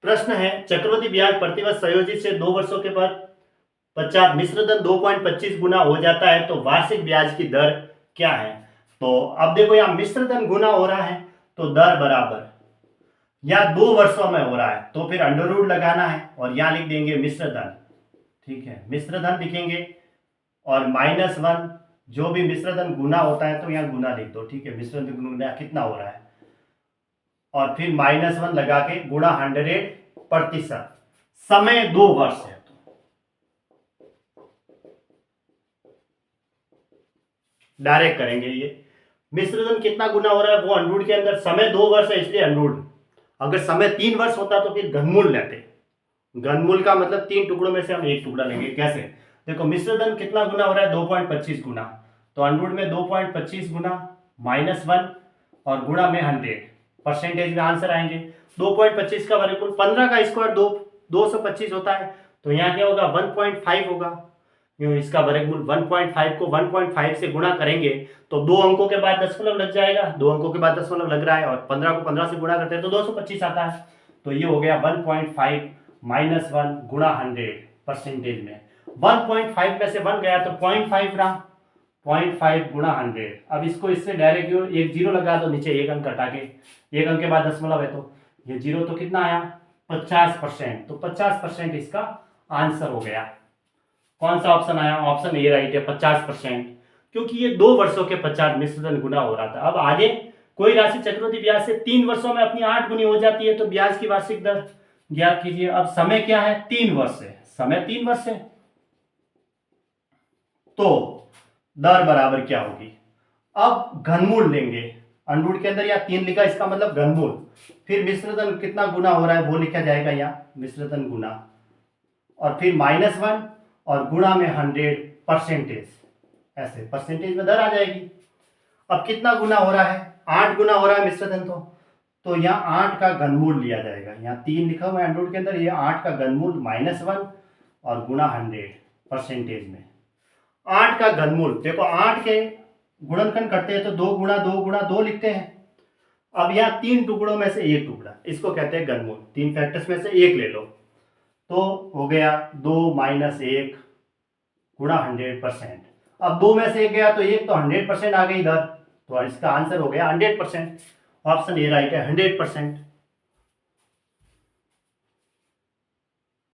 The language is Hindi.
प्रश्न है चक्रवृद्धि ब्याज प्रतिवर्ष संयोजित से 2 वर्षों के बाद पश्चात मिश्र धन 2.25 गुना हो जाता है तो वार्षिक ब्याज की दर क्या है। तो अब देखो यहाँ मिश्र धन गुना हो रहा है तो दर बराबर या 2 वर्षों में हो रहा है तो फिर अंडर रूट लगाना है और यहाँ लिख देंगे मिश्र धन। ठीक है, मिश्र धन लिखेंगे और -1 जो भी मिश्र धन गुना होता है तो यहाँ गुना लिख दो। ठीक है, मिश्र धन गुना कितना हो रहा है और फिर -1 लगा के गुणा 100%। समय 2 वर्ष है तो डायरेक्ट करेंगे। ये मिश्रधन कितना गुना हो रहा है वो अंडरूट के अंदर, समय 2 वर्ष है इसलिए अंडरूट। अगर समय 3 वर्ष होता तो फिर घनमूल लेते। घनमूल का मतलब 3 टुकड़ों में से हम 1 टुकड़ा लेंगे। कैसे, देखो मिश्रधन कितना गुना हो रहा है 2.25 गुना, तो अंडरूट में 2.25 गुना -1 और गुणा में 100 परसेंटेज में आंसर आएंगे। 2.25 का वर्गमूल 15 का स्क्वायर 225 होता है तो यहाँ क्या होगा 1.5 होगा। इसका वर्गमूल 1.5 को 1.5 से गुणा करेंगे तो 2 अंकों के बाद दशमलव लग जाएगा, 2 अंकों के बाद दशमलव लग रहा है और 15 को 15 से गुणा करते हैं तो 225 आता है। तो ये हो गया 1.5 -1 गुणा 100 परसेंटेज में। 1.5 में से 1 गया तो 0.5 रहा, 0.5 गुणा 100। अब इसको इससे डायरेक्ट एक जीरो लगा दो, नीचे एक अंक हटा के, एक अंक के बाद दशमलव है तो ये जीरो तो कितना आया 50%। तो 50% इसका आंसर हो गया। कौन सा ऑप्शन आया, ऑप्शन ए राइट है 50%, क्योंकि ये 2 वर्षों के पश्चात मिश्रधन गुना हो रहा था। अब आगे कोई राशि चक्रवृद्धि ब्याज से 3 वर्षों में अपनी 8 गुनी हो जाती है तो ब्याज की वार्षिक दर ज्ञात कीजिए। अब समय क्या है 3 वर्ष है, समय 3 वर्ष है तो दर बराबर क्या होगी। अब घनमूल लेंगे, अंडरूट के अंदर या 3 लिखा इसका मतलब घनमूल, फिर मिश्रधन कितना गुना हो रहा है वो लिखा जाएगा यहाँ मिश्रधन गुना और फिर -1 और गुणा में 100%, ऐसे परसेंटेज में दर आ जाएगी। अब कितना गुना हो रहा है 8 गुना हो रहा है मिश्रधन तो यहाँ 8 का घनमूल लिया जाएगा। यहाँ 3 लिखा हुआ है अंडरूट के अंदर, ये 8 का घनमूल -1 और गुणा 100% में। 8 का घनमूल देखो 8 के गुणनखंड करते हैं तो 2 गुणा 2 गुणा 2 लिखते हैं। अब यहाँ 3 टुकड़ों में से 1 टुकड़ा, इसको कहते हैं घनमूल। 3 फैक्टर्स में से 1 ले लो तो हो गया 2 - 1 गुणा 100%। अब 2 में से 1 गया तो 1 तो 100% आ गई इधर, तो इसका आंसर हो गया 100%। ऑप्शन ए राइट है 100%।